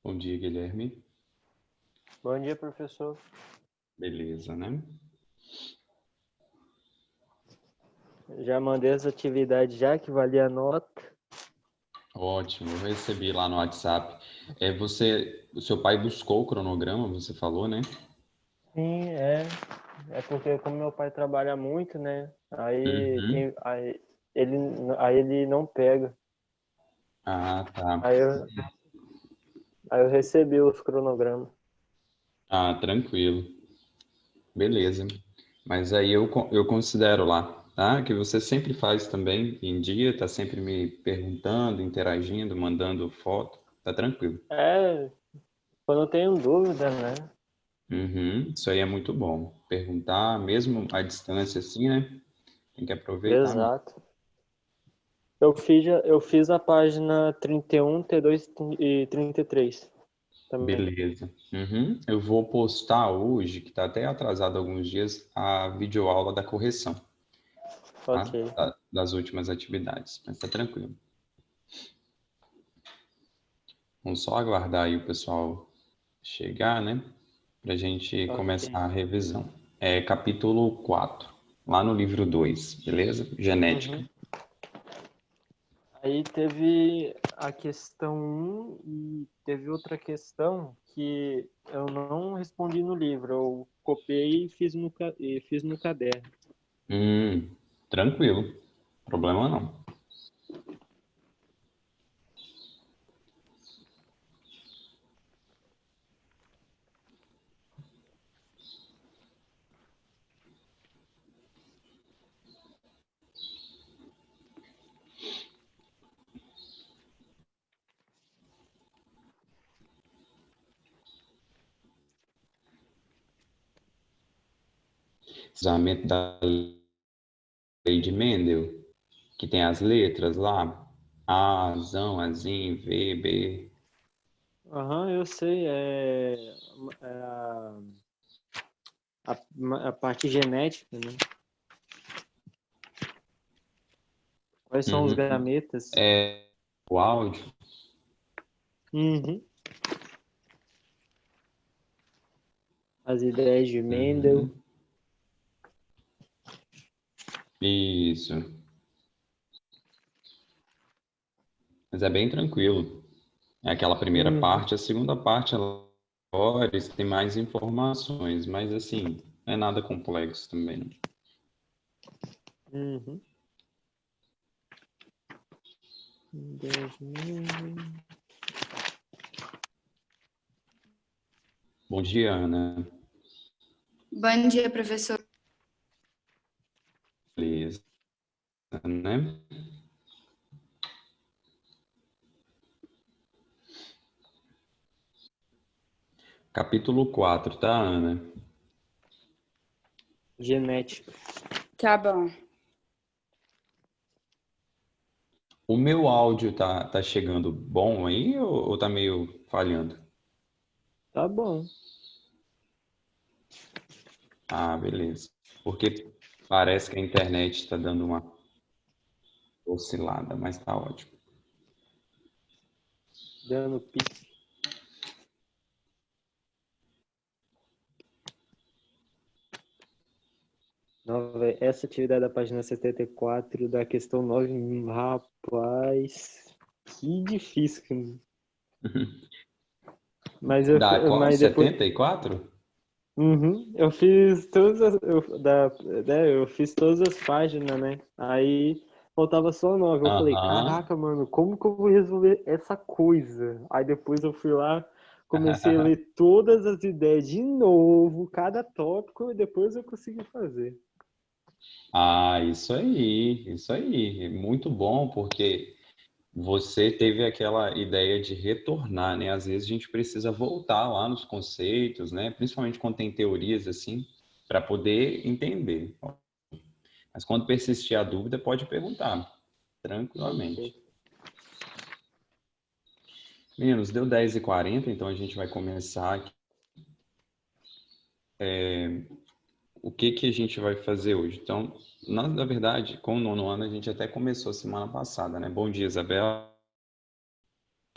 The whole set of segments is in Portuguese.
Bom dia, Guilherme. Bom dia, professor. Beleza, né? Já mandei as atividades já, que valia a nota. Ótimo, eu recebi lá no WhatsApp. O seu pai buscou o cronograma, você falou, né? Sim, é porque como meu pai trabalha muito, né? Uhum. Aí ele não pega. Ah, tá. Aí eu, aí eu recebi os cronogramas. Ah, tranquilo. Beleza. Mas aí eu considero lá, tá? Que você sempre faz também em dia, tá sempre me perguntando, interagindo, mandando foto. Tá tranquilo. É, quando eu tenho dúvida, né? Uhum, isso aí é muito bom. Perguntar, mesmo à distância assim, né? Tem que aproveitar mesmo. Exato. Eu fiz a página 31, T2 e 33 também. Beleza. Uhum. Eu vou postar hoje, que está até atrasado alguns dias, a videoaula da correção, tá? Ok. Das últimas atividades. Mas tá tranquilo. Vamos só aguardar aí o pessoal chegar, né? Para a gente Ok. começar a revisão. É capítulo 4 lá no livro 2, beleza? Genética. Uhum. Aí teve a questão um e teve outra questão que eu não respondi no livro. Eu copiei e fiz no caderno. Tranquilo. Problema não. Usamento da lei de Mendel, que tem as letras lá, A, Zão, Azim, V, B. Aham, eu sei. É a parte genética, né? Quais são os Uhum. gametas? É o áudio. Uhum. As ideias de Mendel. Uhum. Isso. Mas é bem tranquilo. É aquela primeira Uhum. parte, a segunda parte, ela tem mais informações, mas assim, não é nada complexo também, não. Uhum. Ideias de Mendel. Bom dia, Ana. Bom dia, professor. Beleza, né? Capítulo 4, tá, Ana? Genética. Tá bom. O meu áudio tá chegando bom aí ou tá meio falhando? Tá bom. Ah, beleza. Porque parece que a internet está dando uma oscilada, mas tá ótimo. Dando pique. Não, véi, essa atividade da página 74 da questão 9, rapaz, que difícil. Dá qual? Mas depois, 74? uhum, eu fiz todas eu fiz todas as páginas, né? Aí faltava só 9. Eu falei, Aham. caraca, mano, como que eu vou resolver essa coisa? Aí depois eu fui lá, comecei a ler todas as ideias de novo, cada tópico, e depois eu consegui fazer. Ah, isso aí, isso aí. Muito bom, porque você teve aquela ideia de retornar, né? Às vezes a gente precisa voltar lá nos conceitos, né? Principalmente quando tem teorias assim, para poder entender. Mas quando persistir a dúvida, pode perguntar, tranquilamente. Ok. Meninos, deu 10h40, então a gente vai começar aqui. O que que a gente vai fazer hoje? Então, na verdade, com o nono ano, a gente até começou semana passada, né? Bom dia, Isabela,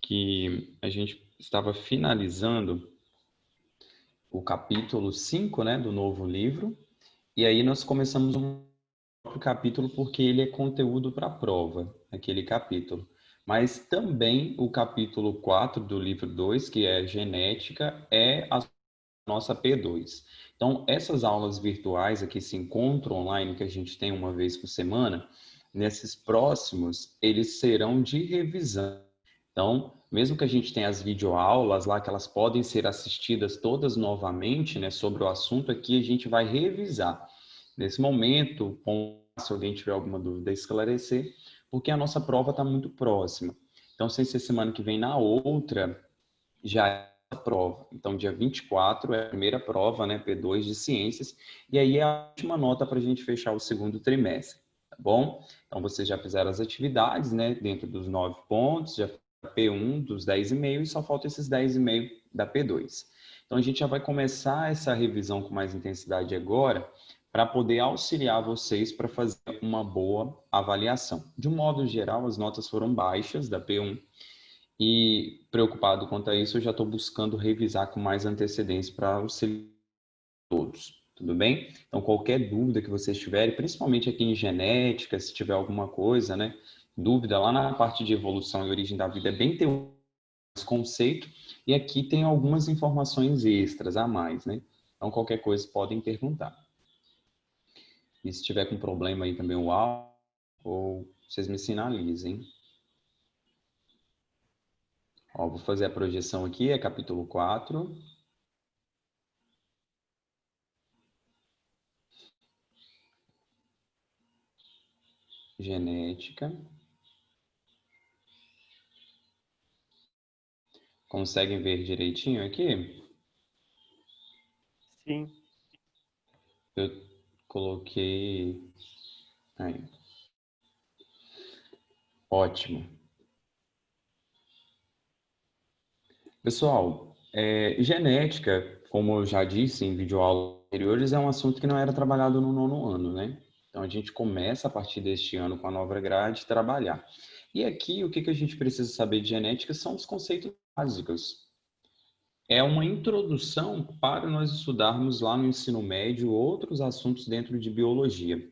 que a gente estava finalizando o capítulo 5, né, do novo livro, e aí nós começamos um próprio capítulo porque ele é conteúdo para a prova, aquele capítulo. Mas também o capítulo 4 do livro 2, que é genética, é a nossa P2. Então, essas aulas virtuais aqui se encontram online, que a gente tem uma vez por semana, nesses próximos, eles serão de revisão. Então, mesmo que a gente tenha as videoaulas lá, que elas podem ser assistidas todas novamente, né, sobre o assunto aqui, a gente vai revisar. Nesse momento, se alguém tiver alguma dúvida, esclarecer, porque a nossa prova está muito próxima. Então, sem ser semana que vem, na outra, já prova. Então, dia 24 é a primeira prova, né, P2 de Ciências, e aí é a última nota para a gente fechar o segundo trimestre, tá bom? Então, vocês já fizeram as atividades, né, dentro dos 9 pontos, já P1 dos 10,5 e só falta esses 10,5 da P2. Então, a gente já vai começar essa revisão com mais intensidade agora, para poder auxiliar vocês para fazer uma boa avaliação. De um modo geral, as notas foram baixas da P1, e preocupado quanto a isso, eu já estou buscando revisar com mais antecedência para auxiliar todos, tudo bem? Então, qualquer dúvida que vocês tiverem, principalmente aqui em genética, se tiver alguma coisa, né? Dúvida lá na parte de evolução e origem da vida é bem teórico esse conceito, e aqui tem algumas informações extras a mais, né? Então, qualquer coisa podem perguntar. E se tiver com problema aí também o áudio, ou vocês me sinalizem. Ó, vou fazer a projeção aqui, é capítulo 4. Genética. Conseguem ver direitinho aqui? Sim. Eu coloquei... Aí. Ótimo. Pessoal, genética, como eu já disse em videoaulas anteriores, é um assunto que não era trabalhado no 9º ano, né? Então, a gente começa a partir deste ano com a nova grade trabalhar. E aqui, o que a gente precisa saber de genética são os conceitos básicos. É uma introdução para nós estudarmos lá no ensino médio outros assuntos dentro de biologia.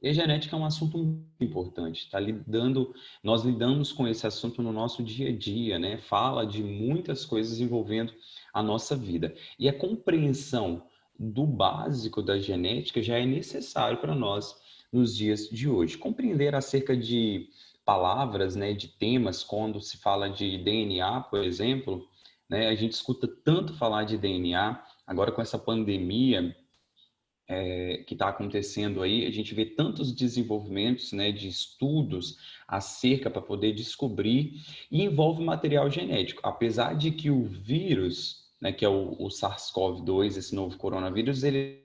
E a genética é um assunto muito importante, nós lidamos com esse assunto no nosso dia a dia, né? Fala de muitas coisas envolvendo a nossa vida. E a compreensão do básico da genética já é necessário para nós nos dias de hoje. Compreender acerca de palavras, né, de temas, quando se fala de DNA, por exemplo, né, a gente escuta tanto falar de DNA, agora com essa pandemia, que está acontecendo aí, a gente vê tantos desenvolvimentos, né, de estudos acerca para poder descobrir, e envolve material genético. Apesar de que o vírus, né, que é o SARS-CoV-2, esse novo coronavírus, ele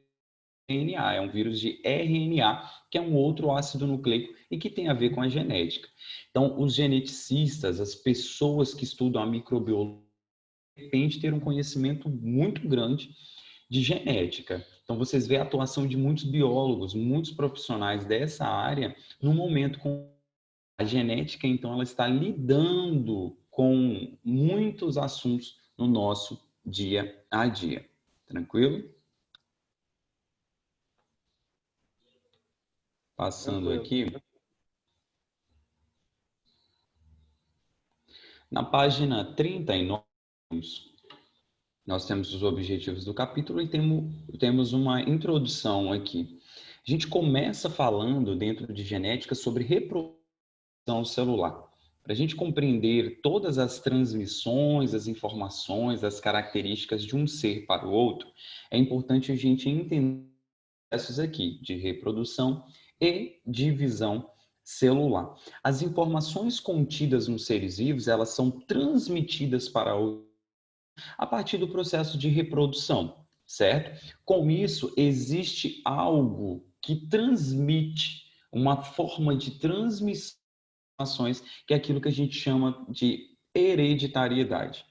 é RNA, é um vírus de RNA, que é um outro ácido nucleico e que tem a ver com a genética. Então, os geneticistas, as pessoas que estudam a microbiologia, de repente ter um conhecimento muito grande de genética. Então, vocês vê a atuação de muitos biólogos, muitos profissionais dessa área, no momento com a genética, então, ela está lidando com muitos assuntos no nosso dia a dia. Tranquilo? Passando Tranquilo. aqui. Na página 39, nós temos os objetivos do capítulo e temos uma introdução aqui. A gente começa falando, dentro de genética, sobre reprodução celular. Para a gente compreender todas as transmissões, as informações, as características de um ser para o outro, é importante a gente entender processos aqui de reprodução e divisão celular. As informações contidas nos seres vivos, elas são transmitidas para o a partir do processo de reprodução, certo? Com isso, existe algo que transmite uma forma de transmissão, que é aquilo que a gente chama de hereditariedade.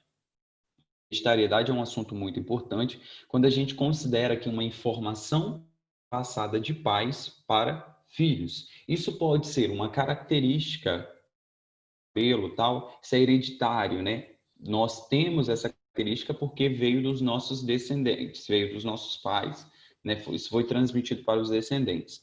Hereditariedade é um assunto muito importante quando a gente considera que uma informação passada de pais para filhos. Isso pode ser uma característica pelo tal, isso é hereditário, né? Nós temos essa característica porque veio dos nossos descendentes, veio dos nossos pais, né? Isso foi transmitido para os descendentes.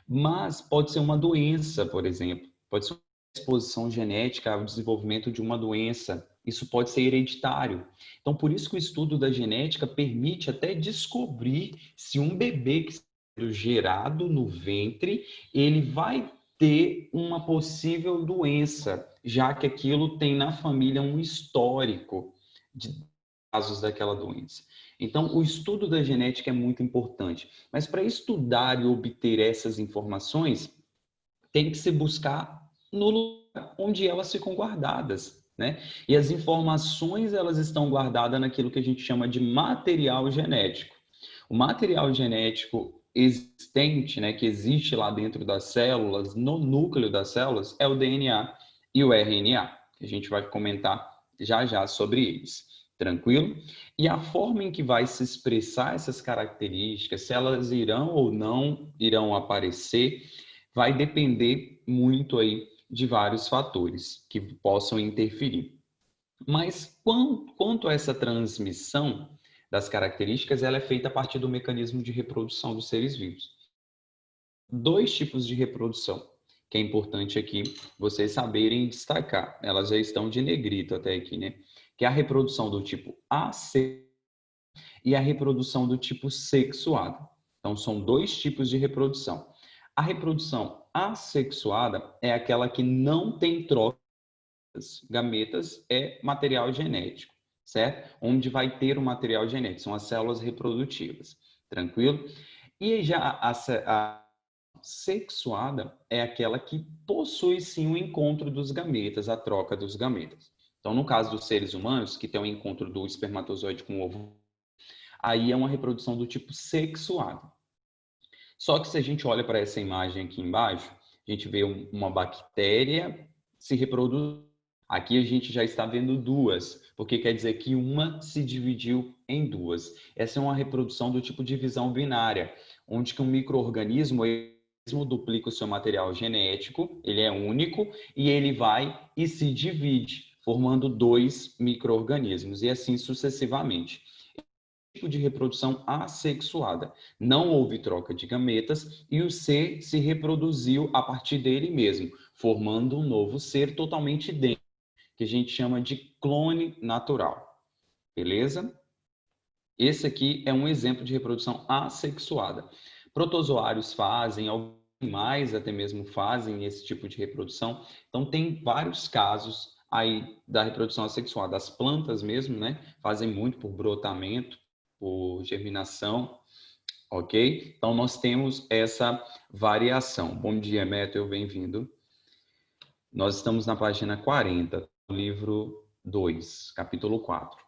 Mas pode ser uma doença, por exemplo, pode ser uma exposição genética ao desenvolvimento de uma doença. Isso pode ser hereditário. Então, por isso que o estudo da genética permite até descobrir se um bebê que é gerado no ventre, ele vai ter uma possível doença, já que aquilo tem na família um histórico de casos daquela doença. Então, o estudo da genética é muito importante. Mas para estudar e obter essas informações, tem que se buscar no lugar onde elas ficam guardadas, né? E as informações, elas estão guardadas naquilo que a gente chama de material genético. O material genético existente, né, que existe lá dentro das células, no núcleo das células, é o DNA e o RNA. A gente vai comentar já já sobre eles. Tranquilo? E a forma em que vai se expressar essas características, se elas irão ou não irão aparecer, vai depender muito aí de vários fatores que possam interferir. Mas quanto a essa transmissão das características, ela é feita a partir do mecanismo de reprodução dos seres vivos. Dois tipos de reprodução, que é importante aqui vocês saberem destacar. Elas já estão de negrito até aqui, né? Que é a reprodução do tipo assexuada e a reprodução do tipo sexuada. Então, são dois tipos de reprodução. A reprodução assexuada é aquela que não tem troca. Gametas é material genético, certo? Onde vai ter o material genético, são as células reprodutivas, tranquilo? E já a sexuada é aquela que possui sim o encontro dos gametas, a troca dos gametas. Então, no caso dos seres humanos, que tem o encontro do espermatozoide com o ovo, aí é uma reprodução do tipo sexuada. Só que se a gente olha para essa imagem aqui embaixo, a gente vê uma bactéria se reproduz. Aqui a gente já está vendo duas, porque quer dizer que uma se dividiu em duas. Essa é uma reprodução do tipo divisão binária, onde que um micro-organismo duplica o seu material genético, ele é único, e ele vai e se divide, formando dois micro-organismos, e assim sucessivamente. Tipo de reprodução assexuada. Não houve troca de gametas e o ser se reproduziu a partir dele mesmo, formando um novo ser totalmente idêntico, que a gente chama de clone natural. Beleza? Esse aqui é um exemplo de reprodução assexuada. Protozoários fazem, animais até mesmo fazem esse tipo de reprodução. Então, tem vários casos aí da reprodução assexuada. As plantas mesmo, né, fazem muito por brotamento, por germinação, ok? Então, nós temos essa variação. Bom dia, Méteo, bem-vindo. Nós estamos na página 40, livro 2, capítulo 4.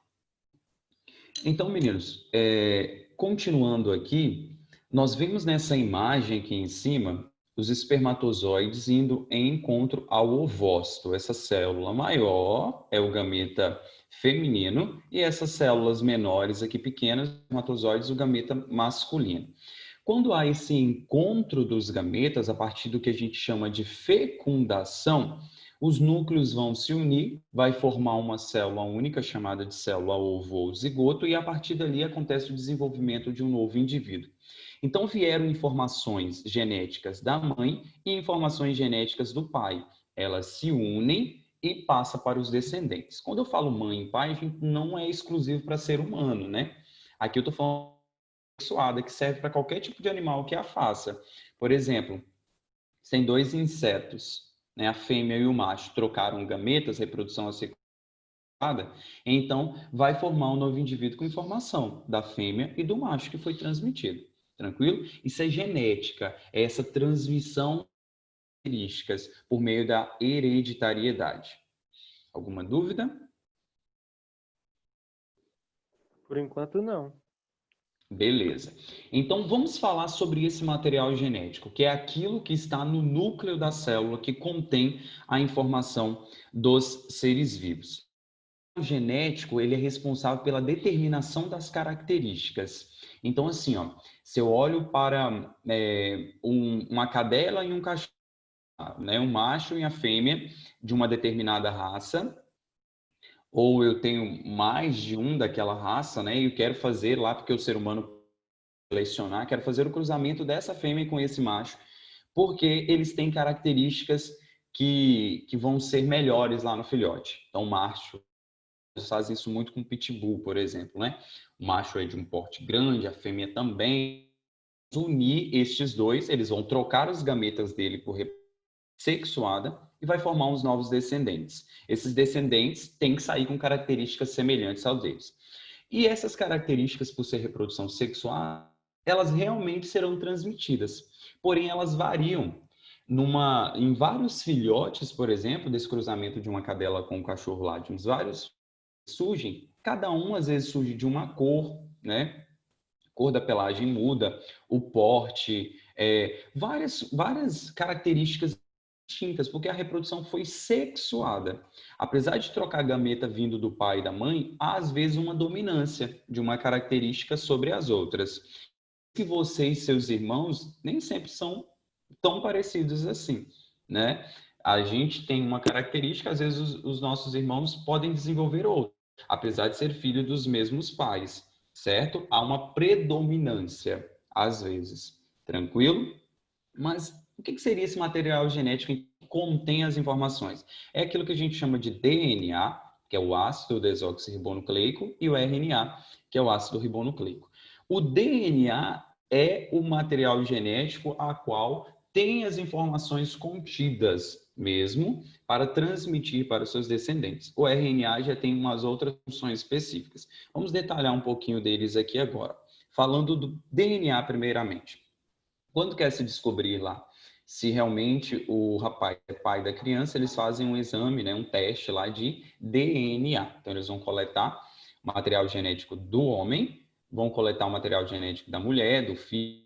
Então, meninos, continuando aqui, nós vemos nessa imagem aqui em cima os espermatozoides indo em encontro ao ovócito. Essa célula maior é o gameta feminino e essas células menores aqui pequenas, espermatozoides, o gameta masculino. Quando há esse encontro dos gametas, a partir do que a gente chama de fecundação, os núcleos vão se unir, vai formar uma célula única chamada de célula ovo ou zigoto e a partir dali acontece o desenvolvimento de um novo indivíduo. Então vieram informações genéticas da mãe e informações genéticas do pai. Elas se unem e passa para os descendentes. Quando eu falo mãe e pai, a gente não é exclusivo para ser humano, né? Aqui eu estou falando sexuada, que serve para qualquer tipo de animal que a faça. Por exemplo, tem dois insetos, né? A fêmea e o macho trocaram gametas, reprodução assexuada, então vai formar um novo indivíduo com informação da fêmea e do macho que foi transmitido. Tranquilo? Isso é genética, é essa transmissão de características por meio da hereditariedade. Alguma dúvida? Por enquanto, não. Beleza. Então, vamos falar sobre esse material genético, que é aquilo que está no núcleo da célula, que contém a informação dos seres vivos. O genético, ele é responsável pela determinação das características. Então, assim, ó, se eu olho para uma cadela e um cachorro, né, um macho e a fêmea de uma determinada raça, ou eu tenho mais de um daquela raça, né, e eu quero fazer lá, porque o ser humano selecionar, quero fazer o cruzamento dessa fêmea com esse macho, porque eles têm características que vão ser melhores lá no filhote. Então, o macho fazem isso muito com o pitbull, por exemplo, né? O macho é de um porte grande, a fêmea também. Unir estes dois, eles vão trocar os gametas dele por sexuada e vai formar uns novos descendentes. Esses descendentes têm que sair com características semelhantes aos deles. E essas características, por ser reprodução sexual, elas realmente serão transmitidas, porém elas variam. em vários filhotes, por exemplo, desse cruzamento de uma cadela com um cachorro lá, de uns vários surgem, cada um às vezes surge de uma cor, né? A cor da pelagem muda, o porte, várias características distintas, porque a reprodução foi sexuada. Apesar de trocar a gameta vindo do pai e da mãe, há às vezes uma dominância de uma característica sobre as outras. Que você e seus irmãos nem sempre são tão parecidos assim, né? A gente tem uma característica, às vezes os nossos irmãos podem desenvolver outra, apesar de ser filho dos mesmos pais, certo? Há uma predominância, às vezes. Tranquilo? Mas o que seria esse material genético que contém as informações? É aquilo que a gente chama de DNA, que é o ácido desoxirribonucleico, e o RNA, que é o ácido ribonucleico. O DNA é o material genético a qual tem as informações contidas mesmo para transmitir para os seus descendentes. O RNA já tem umas outras funções específicas. Vamos detalhar um pouquinho deles aqui agora. Falando do DNA primeiramente. Quando quer se descobrir lá se realmente o rapaz é pai da criança, eles fazem um exame, né, um teste lá de DNA. Então, eles vão coletar o material genético do homem, vão coletar o material genético da mulher, do filho,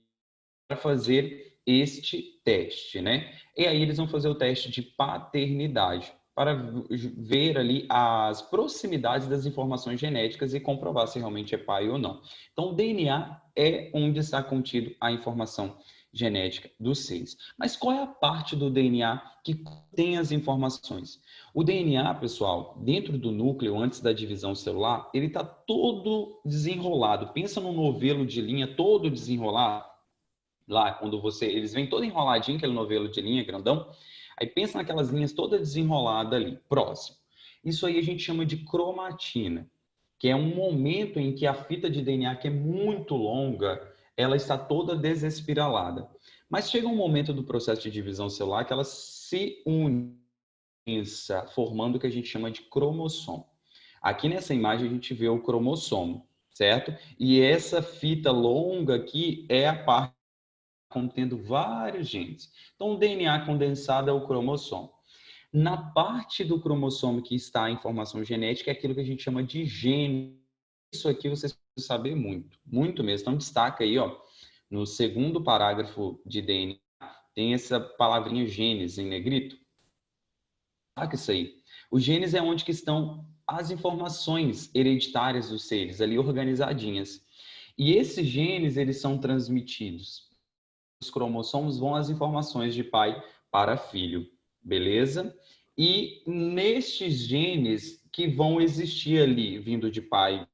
para fazer este teste, né? E aí eles vão fazer o teste de paternidade, para ver ali as proximidades das informações genéticas e comprovar se realmente é pai ou não. Então, o DNA é onde está contido a informação genética dos seres. Mas qual é a parte do DNA que contém as informações? O DNA, pessoal, dentro do núcleo, antes da divisão celular, ele está todo desenrolado. Pensa num novelo de linha todo desenrolado. Lá, quando eles vêm todo enroladinho, aquele novelo de linha grandão, aí pensa naquelas linhas toda desenrolada ali, próximo. Isso aí a gente chama de cromatina, que é um momento em que a fita de DNA, que é muito longa, ela está toda desespiralada. Mas chega um momento do processo de divisão celular que ela se une, formando o que a gente chama de cromossomo. Aqui nessa imagem a gente vê o cromossomo, certo? E essa fita longa aqui é a parte contendo vários genes. Então, o DNA condensado é o cromossomo. Na parte do cromossomo que está a informação genética é aquilo que a gente chama de gene. Isso aqui vocês precisam saber muito, muito mesmo. Então, destaca aí, ó, no segundo parágrafo de DNA, tem essa palavrinha genes em negrito. Saca isso aí. Os genes é onde que estão as informações hereditárias dos seres, ali organizadinhas. E esses genes, eles são transmitidos. Os cromossomos vão as informações de pai para filho, beleza? E nestes genes que vão existir ali, vindo de pai,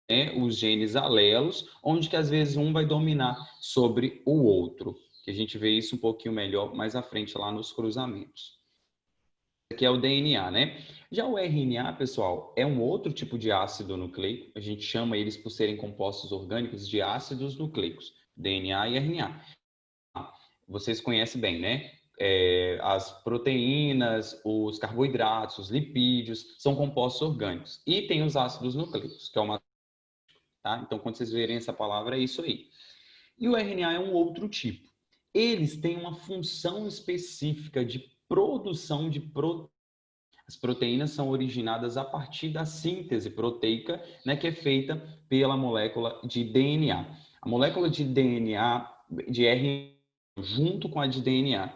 né, os genes alelos, onde que às vezes um vai dominar sobre o outro. Que a gente vê isso um pouquinho melhor mais à frente lá nos cruzamentos. Que é o DNA, né? Já o RNA, pessoal, é um outro tipo de ácido nucleico. A gente chama eles, por serem compostos orgânicos, de ácidos nucleicos, DNA e RNA. Vocês conhecem bem, né? As proteínas, os carboidratos, os lipídios, são compostos orgânicos. E tem os ácidos nucleicos, que é uma... Tá? Então, quando vocês verem essa palavra, é isso aí. E o RNA é um outro tipo. Eles têm uma função específica de produção de proteínas. As proteínas são originadas a partir da síntese proteica, né, que é feita pela molécula de DNA. A molécula de DNA, de RNA, junto com a de DNA.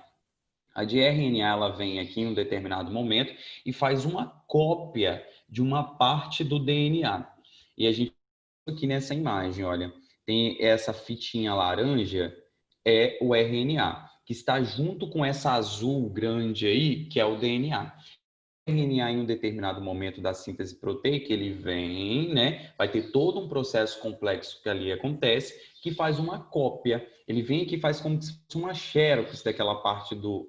A de RNA, ela vem aqui em um determinado momento e faz uma cópia de uma parte do DNA. E a gente aqui nessa imagem, olha, tem essa fitinha laranja, é o RNA, que está junto com essa azul grande aí, que é o DNA. O RNA, em um determinado momento da síntese proteica, ele vem, né? Vai ter todo um processo complexo que ali acontece, que faz uma cópia. Ele vem aqui e faz como se fosse uma xerox daquela parte do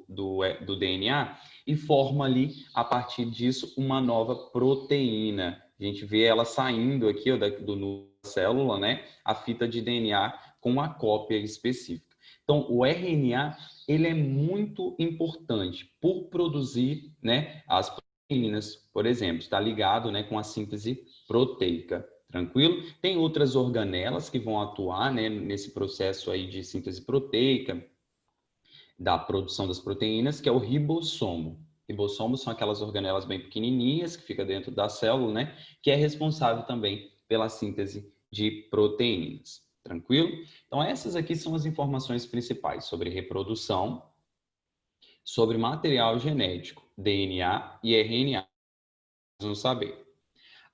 DNA e forma ali, a partir disso, uma nova proteína. A gente vê ela saindo aqui ó, do núcleo da célula, né? A fita de DNA com uma cópia específica. Então, o RNA, ele é muito importante por produzir, né, as proteínas, por exemplo, está ligado, né, com a síntese proteica, tranquilo? Tem outras organelas que vão atuar, né, nesse processo aí de síntese proteica, da produção das proteínas, que é o ribossomo. Ribossomos são aquelas organelas bem pequenininhas que ficam dentro da célula, né? Que é responsável também pela síntese de proteínas. Tranquilo? Então, essas aqui são as informações principais sobre reprodução, sobre material genético, DNA e RNA. Vamos saber.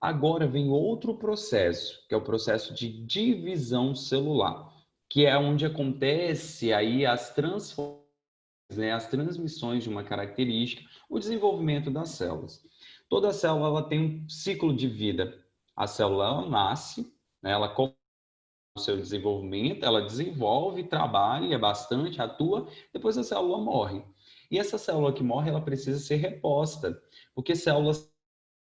Agora vem outro processo, que é o processo de divisão celular, que é onde acontece aí as transformações, né, as transmissões de uma característica, o desenvolvimento das células. Toda célula ela tem um ciclo de vida. A célula ela nasce, né, ela começa o seu desenvolvimento, ela desenvolve, trabalha bastante, atua, depois a célula morre. E essa célula que morre, ela precisa ser reposta, porque células,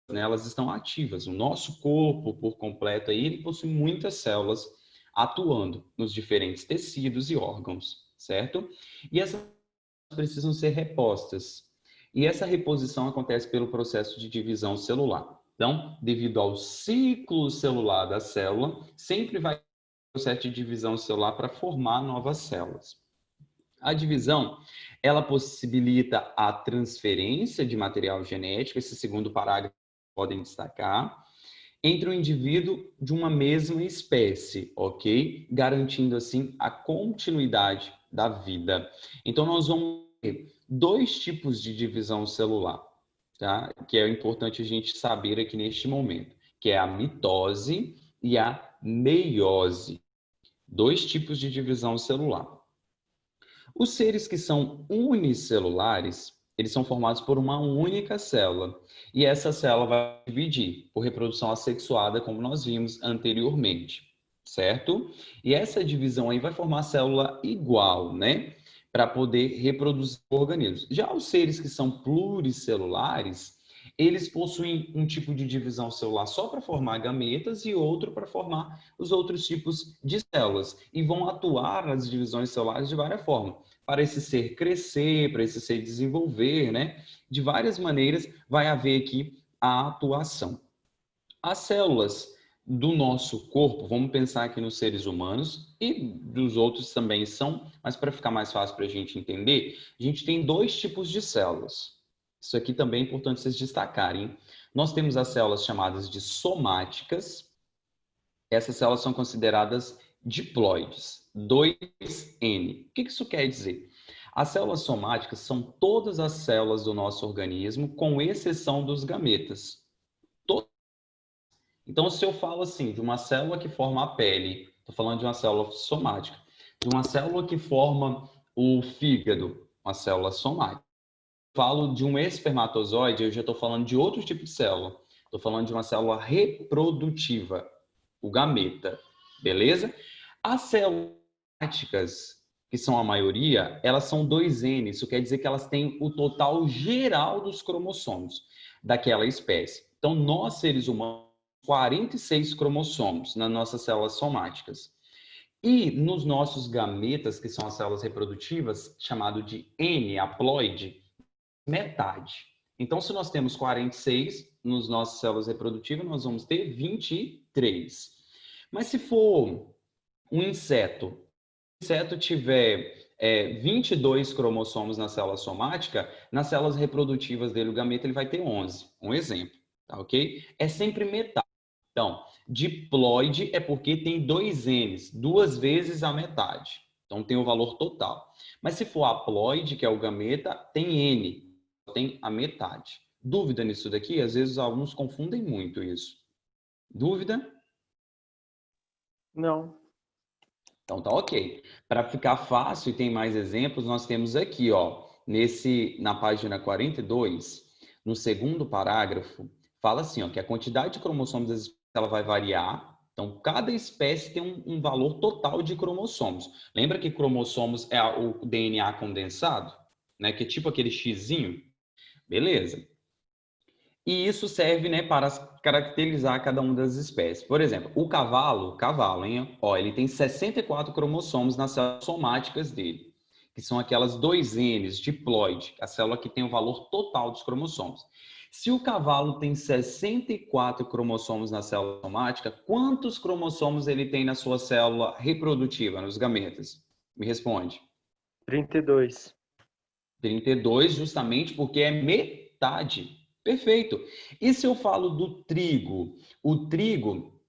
né, elas estão ativas. O nosso corpo, por completo, aí, ele possui muitas células atuando nos diferentes tecidos e órgãos, certo? E essas precisam ser repostas. E essa reposição acontece pelo processo de divisão celular. Então, devido ao ciclo celular da célula, sempre vai ter um processo de divisão celular para formar novas células. A divisão, ela possibilita a transferência de material genético, esse segundo parágrafo podem destacar, entre o indivíduo de uma mesma espécie, ok? Garantindo, assim, a continuidade da vida. Então, nós vamos ter dois tipos de divisão celular, tá? Que é importante a gente saber aqui neste momento, que é a mitose e a meiose. Dois tipos de divisão celular. Os seres que são unicelulares, eles são formados por uma única célula. E essa célula vai dividir por reprodução assexuada, como nós vimos anteriormente, certo? E essa divisão aí vai formar célula igual, né? Para poder reproduzir organismos. Já os seres que são pluricelulares, eles possuem um tipo de divisão celular só para formar gametas e outro para formar os outros tipos de células. E vão atuar nas divisões celulares de várias formas. Para esse ser crescer, para esse ser desenvolver, né? De várias maneiras vai haver aqui a atuação. As células do nosso corpo, vamos pensar aqui nos seres humanos e dos outros também são, mas para ficar mais fácil para a gente entender, a gente tem dois tipos de células. Isso aqui também é importante vocês destacarem. Nós temos as células chamadas de somáticas. Essas células são consideradas diploides, 2N. O que isso quer dizer? As células somáticas são todas as células do nosso organismo, com exceção dos gametas. Então, se eu falo assim, de uma célula que forma a pele, estou falando de uma célula somática. De uma célula que forma o fígado, uma célula somática. Falo de um espermatozoide, eu já estou falando de outro tipo de célula. Estou falando de uma célula reprodutiva, o gameta, beleza? As células somáticas, que são a maioria, elas são 2N, isso quer dizer que elas têm o total geral dos cromossomos daquela espécie. Então, nós, seres humanos, 46 cromossomos nas nossas células somáticas. E nos nossos gametas, que são as células reprodutivas, chamado de N, haploide, metade. Então, se nós temos 46 nas nossas células reprodutivas, nós vamos ter 23. Mas se for um inseto, se o inseto tiver 22 cromossomos na célula somática, nas células reprodutivas dele, o gameta, ele vai ter 11. Um exemplo, tá ok? É sempre metade. Então, diploide é porque tem 2Ns, duas vezes a metade. Então, tem o valor total. Mas se for haploide, que é o gameta, tem N, tem a metade. Dúvida nisso daqui? Às vezes, alguns confundem muito isso. Dúvida? Não. Então, tá ok. Para ficar fácil e tem mais exemplos, nós temos aqui, ó, na página 42, no segundo parágrafo, fala assim, ó, que a quantidade de cromossomos das espécies ela vai variar. Então, cada espécie tem um valor total de cromossomos. Lembra que cromossomos é o DNA condensado? Né? Que é tipo aquele xizinho? Beleza. E isso serve, né, para caracterizar cada uma das espécies. Por exemplo, o cavalo, hein? Ó, ele tem 64 cromossomos nas células somáticas dele, que são aquelas 2Ns, diploide, a célula que tem o valor total dos cromossomos. Se o cavalo tem 64 cromossomos na célula somática, quantos cromossomos ele tem na sua célula reprodutiva, nos gametas? Me responde. 32. 32, justamente porque é metade. Perfeito. E se eu falo do trigo? O trigo,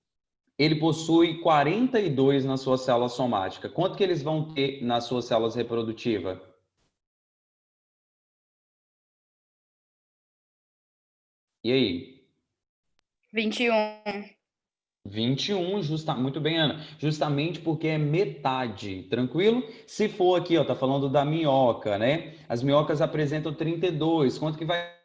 ele possui 42 na sua célula somática. Quanto que eles vão ter nas suas células reprodutivas? E aí? 21. 21, muito bem, Ana. Justamente porque é metade, tranquilo? Se for aqui, ó, tá falando da minhoca, né? As minhocas apresentam 32. Quanto que vai?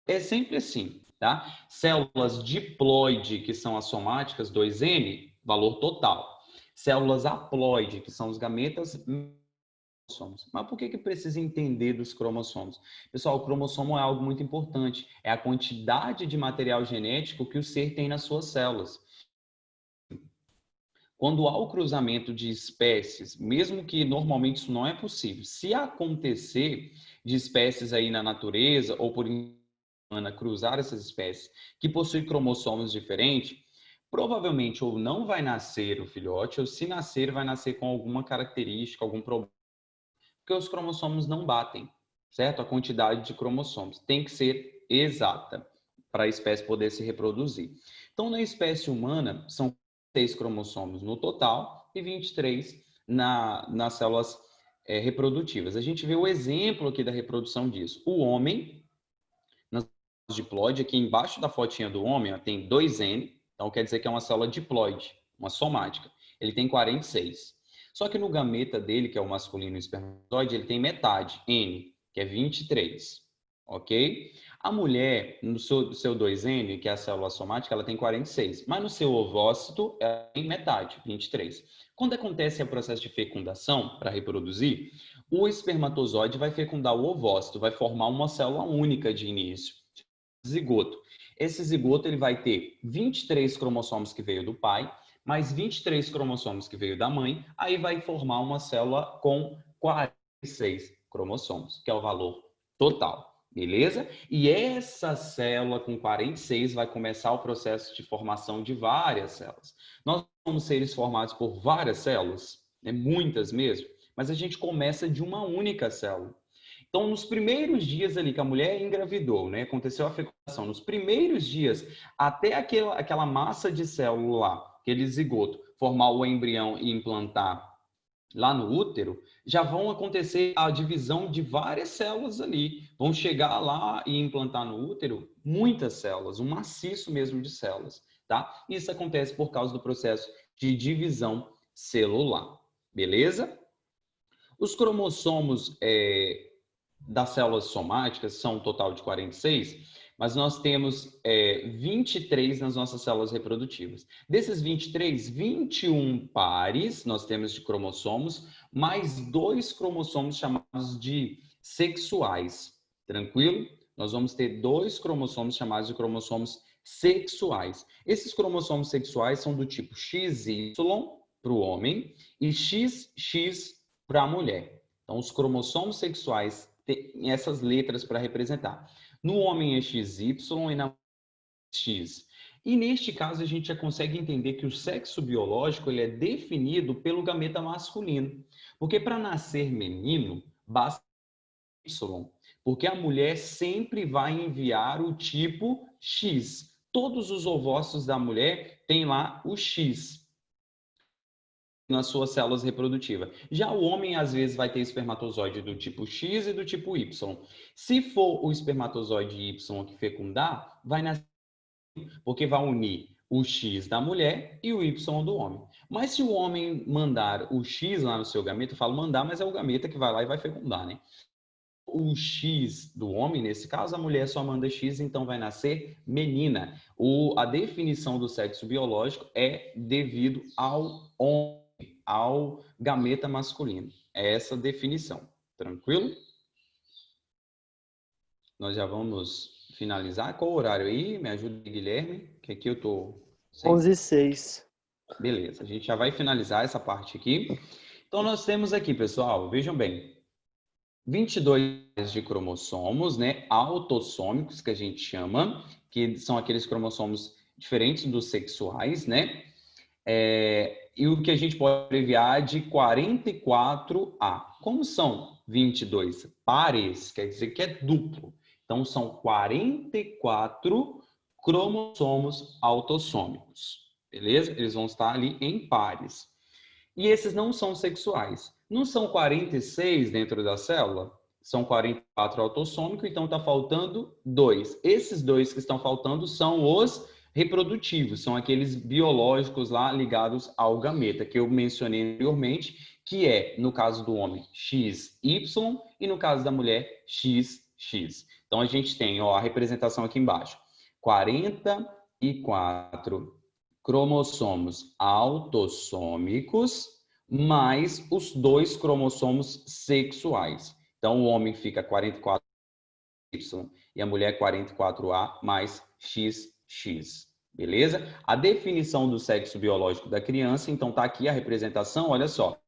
É sempre assim, tá? Células diploide, que são as somáticas, 2N, valor total. Células haploide, que são os gametas, cromossomos. Mas por que precisa entender dos cromossomos? Pessoal, o cromossomo é algo muito importante. É a quantidade de material genético que o ser tem nas suas células. Quando há o cruzamento de espécies, mesmo que normalmente isso não é possível, se acontecer de espécies aí na natureza ou por humana cruzar essas espécies que possuem cromossomos diferentes, provavelmente ou não vai nascer o filhote, ou se nascer, vai nascer com alguma característica, algum problema, porque os cromossomos não batem, certo? A quantidade de cromossomos tem que ser exata para a espécie poder se reproduzir. Então, na espécie humana, são 6 cromossomos no total e 23 nas células reprodutivas. A gente vê o exemplo aqui da reprodução disso. O homem, nas diploide, aqui embaixo da fotinha do homem, ó, tem 2N, então quer dizer que é uma célula diploide, uma somática. Ele tem 46. Só que no gameta dele, que é o masculino espermatozoide, ele tem metade, N, que é 23. Ok? A mulher, no seu 2N, que é a célula somática, ela tem 46. Mas no seu ovócito, ela tem metade, 23. Quando acontece o processo de fecundação, para reproduzir, o espermatozoide vai fecundar o ovócito, vai formar uma célula única de início, zigoto. Esse zigoto ele vai ter 23 cromossomos que veio do pai, mais 23 cromossomos que veio da mãe, aí vai formar uma célula com 46 cromossomos, que é o valor total. Beleza? E essa célula com 46 vai começar o processo de formação de várias células. Nós somos seres formados por várias células, né? Muitas mesmo, mas a gente começa de uma única célula. Então, nos primeiros dias ali que a mulher engravidou, né, aconteceu a fecundação, nos primeiros dias, até aquela massa de célula lá, aquele zigoto, formar o embrião e implantar lá no útero, já vão acontecer a divisão de várias células ali. Vão chegar lá e implantar no útero muitas células, um maciço mesmo de células, tá? Isso acontece por causa do processo de divisão celular, beleza? Os cromossomos das células somáticas são um total de 46, mas nós temos 23 nas nossas células reprodutivas. Desses 23, 21 pares nós temos de cromossomos, mais 2 cromossomos chamados de sexuais. Tranquilo? Nós vamos ter 2 cromossomos chamados de cromossomos sexuais. Esses cromossomos sexuais são do tipo XY para o homem e XX para a mulher. Então, os cromossomos sexuais têm essas letras para representar. No homem é XY e na mulher é X. E neste caso, a gente já consegue entender que o sexo biológico ele é definido pelo gameta masculino. Porque para nascer menino, basta Y. Porque a mulher sempre vai enviar o tipo X. Todos os ovócitos da mulher têm lá o X nas suas células reprodutivas. Já o homem, às vezes, vai ter espermatozoide do tipo X e do tipo Y. Se for o espermatozoide Y que fecundar, vai nascer, porque vai unir o X da mulher e o Y do homem. Mas se o homem mandar o X lá no seu gameta, eu falo mandar, mas é o gameta que vai lá e vai fecundar, né? O X do homem, nesse caso, a mulher só manda X, então vai nascer menina. A definição do sexo biológico é devido ao homem, ao gameta masculino. É essa definição. Tranquilo? Nós já vamos finalizar. Qual o horário aí? Me ajuda, Guilherme, que aqui eu tô sem... 11h06. Beleza, a gente já vai finalizar essa parte aqui. Então, nós temos aqui, pessoal, vejam bem, 22 de cromossomos, né, autossômicos, que a gente chama, que são aqueles cromossomos diferentes dos sexuais, né? E o que a gente pode abreviar de 44A. Como são 22 pares, quer dizer que é duplo. Então, são 44 cromossomos autossômicos. Beleza? Eles vão estar ali em pares. E esses não são sexuais. Não são 46 dentro da célula? São 44 autossômicos, então está faltando 2. Esses 2 que estão faltando são os reprodutivos, são aqueles biológicos lá ligados ao gameta, que eu mencionei anteriormente, que é, no caso do homem, XY e no caso da mulher, XX. Então, a gente tem a representação aqui embaixo. 44 cromossomos autossômicos mais os 2 cromossomos sexuais. Então, o homem fica 44Y e a mulher 44A mais XX. Beleza? A definição do sexo biológico da criança, então tá aqui a representação, olha só.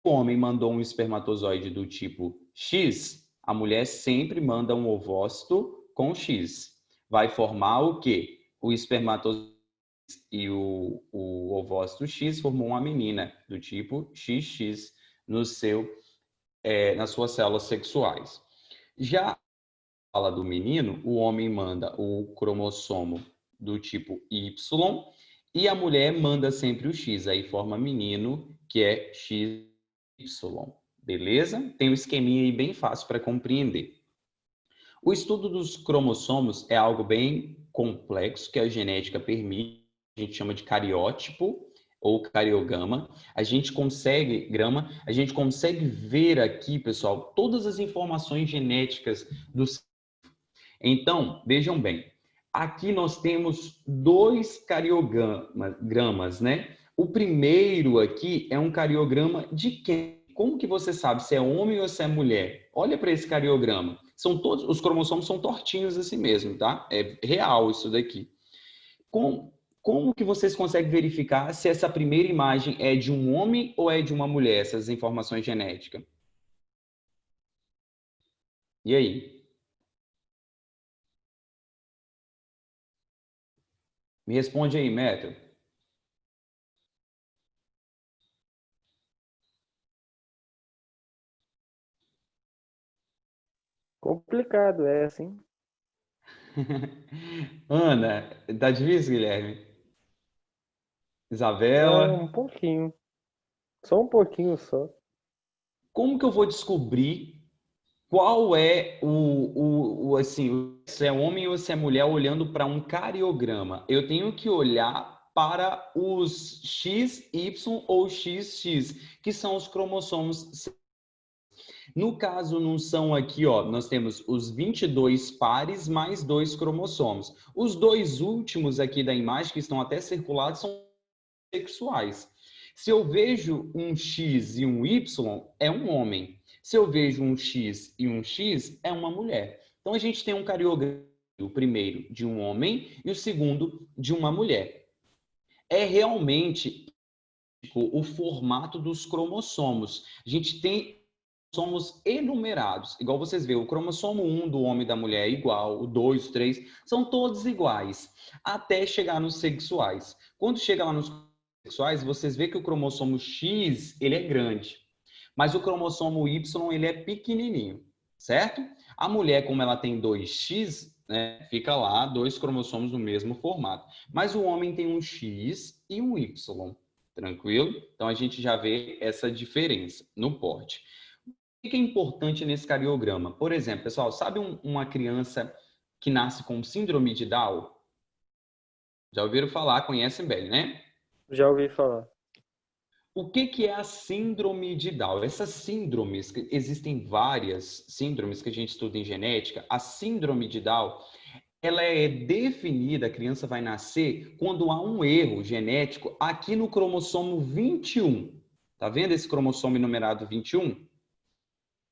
O homem mandou um espermatozoide do tipo X, a mulher sempre manda um ovócito com X. Vai formar o quê? O espermatozoide e o ovócito X formou uma menina do tipo XX nas suas células sexuais. Já fala do menino, o homem manda o cromossomo do tipo Y e a mulher manda sempre o X, aí forma menino, que é XY. Beleza? Tem um esqueminha aí bem fácil para compreender. O estudo dos cromossomos é algo bem complexo que a genética permite, a gente chama de cariótipo ou cariograma. A gente consegue ver aqui, pessoal, todas as informações genéticas do. Então, vejam bem, aqui nós temos 2 cariogramas, né? O primeiro aqui é um cariograma de quem? Como que você sabe se é homem ou se é mulher? Olha para esse cariograma. São todos, os cromossomos são tortinhos assim mesmo, tá? É real isso daqui. Como que vocês conseguem verificar se essa primeira imagem é de um homem ou é de uma mulher, essas informações genéticas? E aí? Me responde aí, Metro. Complicado, é assim. Ana, tá difícil, Guilherme? É Isabela? um pouquinho. Só um pouquinho só. Como que eu vou descobrir qual é assim, se é homem ou se é mulher olhando para um cariograma? Eu tenho que olhar para os XY ou XX, que são os cromossomos. No caso, não são aqui, ó, nós temos os 22 pares mais 2 cromossomos. Os 2 últimos aqui da imagem, que estão até circulados, são sexuais. Se eu vejo um X e um Y, é um homem. Se eu vejo um X e um X, é uma mulher. Então, a gente tem um cariograma, o primeiro de um homem e o segundo de uma mulher. É realmente o formato dos cromossomos. A gente tem somos enumerados. Igual vocês veem, o cromossomo 1 do homem e da mulher é igual, o 2, o 3, são todos iguais, até chegar nos sexuais. Quando chega lá nos sexuais, vocês veem que o cromossomo X, ele é grande, mas o cromossomo Y, ele é pequenininho, certo? A mulher, como ela tem 2X, né, fica lá 2 cromossomos no mesmo formato. Mas o homem tem um X e um Y, tranquilo? Então, a gente já vê essa diferença no porte. O que é importante nesse cariograma? Por exemplo, pessoal, sabe uma criança que nasce com síndrome de Down? Já ouviram falar, conhecem bem, né? Já ouvi falar. O que é a síndrome de Down? Essas síndromes, existem várias síndromes que a gente estuda em genética. A síndrome de Down, ela é definida, a criança vai nascer quando há um erro genético aqui no cromossomo 21. Tá vendo esse cromossomo numerado 21?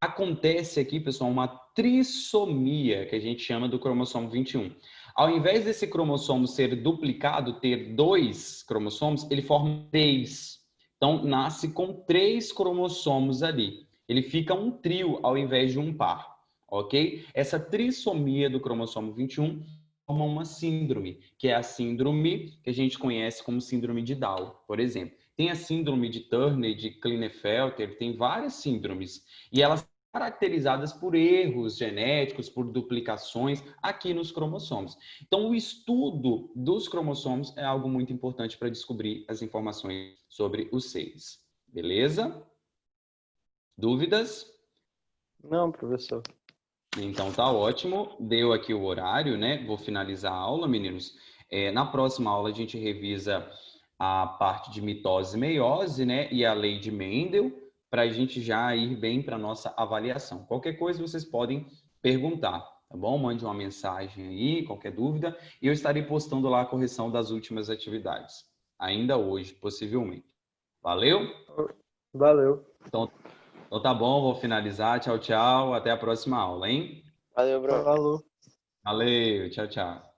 Acontece aqui, pessoal, uma trissomia, que a gente chama do cromossomo 21. Ao invés desse cromossomo ser duplicado, ter 2 cromossomos, ele forma 3. Então, nasce com 3 cromossomos ali. Ele fica um trio ao invés de um par, ok? Essa trissomia do cromossomo 21 forma uma síndrome, que é a síndrome que a gente conhece como síndrome de Down, por exemplo. Tem a síndrome de Turner, de Klinefelter, tem várias síndromes. E elas são caracterizadas por erros genéticos, por duplicações aqui nos cromossomos. Então, o estudo dos cromossomos é algo muito importante para descobrir as informações sobre os seres. Beleza? Dúvidas? Não, professor. Então tá ótimo, deu aqui o horário, né? Vou finalizar a aula, meninos. Na próxima aula a gente revisa a parte de mitose e meiose, né? E a lei de Mendel, para a gente já ir bem para a nossa avaliação. Qualquer coisa vocês podem perguntar, tá bom? Mande uma mensagem aí, qualquer dúvida, e eu estarei postando lá a correção das últimas atividades, ainda hoje, possivelmente. Valeu? Valeu. Então tá bom, vou finalizar. Tchau, tchau. Até a próxima aula, hein? Valeu, Bruno. Falou. Valeu, tchau, tchau.